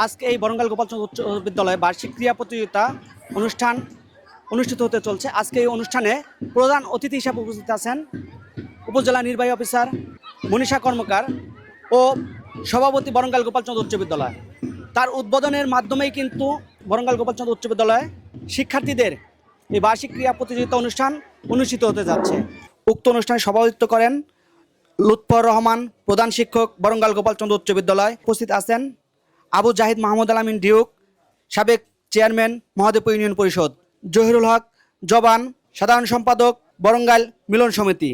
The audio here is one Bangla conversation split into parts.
আজকে এই বরঙ্গাল গোপালচন্দ্র উচ্চ বিদ্যালয়ে বার্ষিক ক্রীড়া প্রতিযোগিতা অনুষ্ঠান অনুষ্ঠিত হতে চলছে। আজকে এই অনুষ্ঠানে প্রধান অতিথি হিসেবে উপস্থিত আছেন উপজেলা নির্বাহী অফিসার মনীষা কর্মকার ও সভাপতি বরঙ্গাল গোপালচন্দ্র উচ্চ বিদ্যালয়। তার উদ্বোধনের মাধ্যমেই কিন্তু বরঙ্গাল গোপালচন্দ্র উচ্চ বিদ্যালয়ে শিক্ষার্থীদের এই বার্ষিক ক্রীড়া প্রতিযোগিতা অনুষ্ঠান অনুষ্ঠিত হতে যাচ্ছে। উক্ত অনুষ্ঠানে সভাপতিত্ব করেন লুৎফর রহমান, প্রধান শিক্ষক, বরঙ্গাল গোপালচন্দ্র উচ্চ বিদ্যালয়। উপস্থিত আছেন আবু জাহিদ মাহমুদ আলামিন ডিউক, সাবেক চেয়ারম্যান মহাদেবপুর ইউনিয়ন পরিষদ, জহিরুল হক জবান, সাধারণ সম্পাদক, বরঙ্গাল মিলন সমিতি।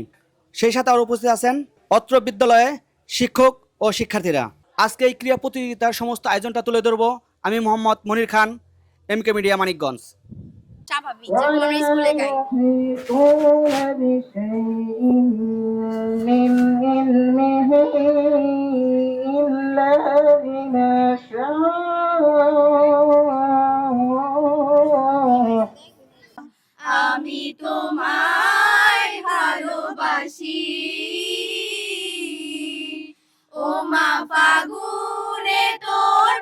সেই সাথে আরও উপস্থিত আছেন অত্র বিদ্যালয়ে শিক্ষক ও শিক্ষার্থীরা। আজকে এই ক্রীড়া প্রতিযোগিতার সমস্ত আয়োজনটা তুলে ধরব আমি মোহাম্মদ মনির খান, MK মিডিয়া, মানিকগঞ্জ। স্বাভাবিক যে কোনো স্কুলে গাই। আমি তোমায় ভালোবাসি, ও মা ফাগুনে তোর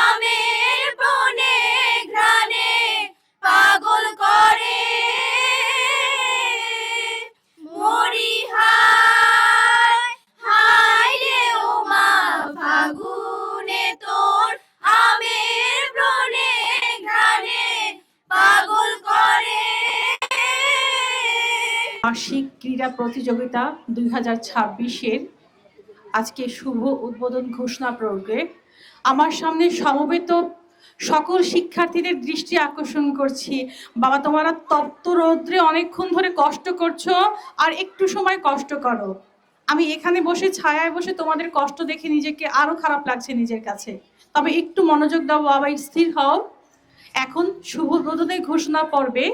আমের বনে ঘ্রাণে পাগল করে মরি হায় হায় রে, ও মা ফাগুনে তোর আমের বনে ঘ্রাণে পাগল করে। বার্ষিক ক্রীড়া প্রতিযোগিতা 2026-এর আজকে শুভ উদ্বোধন ঘোষণা প্রোগ্রামে আমার সামনে সমবেত সকল শিক্ষার্থীদের দৃষ্টি আকর্ষণ করছি। বাবা, তোমরা তপ্ত রৌদ্রে অনেকক্ষণ ধরে কষ্ট করছো, আর একটু সময় কষ্ট করো। আমি এখানে বসে ছায়ায় বসে তোমাদের কষ্ট দেখে নিজেকে আরো খারাপ লাগছে নিজের কাছে। তবে একটু মনোযোগ দাও বাবা, স্থির হও। এখন শুভ উদ্বোধনের ঘোষণা পর্বে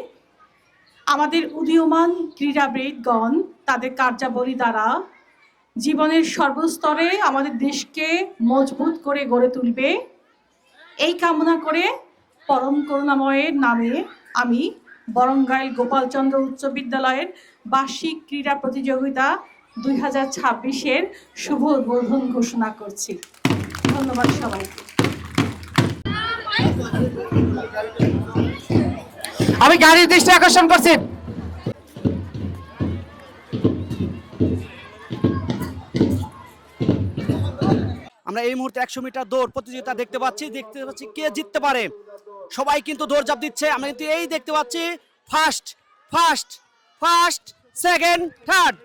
আমাদের উদীয়মান ক্রীড়াবিদগণ তাদের কার্যাবলী দ্বারা জীবনের সর্বস্তরে আমাদের দেশকে মজবুত করে গড়ে তুলবে, এই কামনা করে পরম করুণাময়ের নামে আমি বরঙ্গাইল গোপালচন্দ্র উচ্চ বিদ্যালয়ের বার্ষিক ক্রীড়া প্রতিযোগিতা 2026-এর শুভ উদ্বোধন ঘোষণা করছি। ধন্যবাদ সবাইকে। আমি গাড়ির দৃষ্টি আকর্ষণ করছি। আমরা এই মুহূর্তে 100 মিটার দৌড় প্রতিযোগিতা দেখতে পাচ্ছি কে জিততে পারে। সবাই কিন্তু দৌড়ঝাঁপ দিচ্ছে। আমরা কিন্তু এই দেখতে পাচ্ছি first first first second third.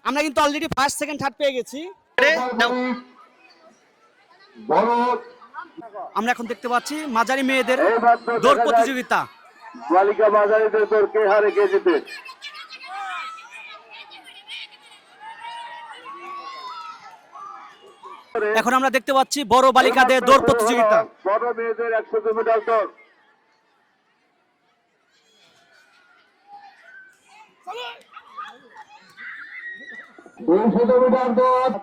আমরা কিন্তু অলরেডি ফার্স্ট সেকেন্ড থার্ড পেয়ে গেছি। আমরা এখন দেখতে পাচ্ছি মাঝারি মেয়েদের দৌড় প্রতিযোগিতা। বালিকা মাঝারিদের দৌড় কে হারে কে জিতে? এখন আমরা দেখতে পাচ্ছি বড় বালিকাদের দৌড় প্রতিযোগিতা। বড় মেয়েদের 100 মিটার দৌড়। মিটার দৌড়।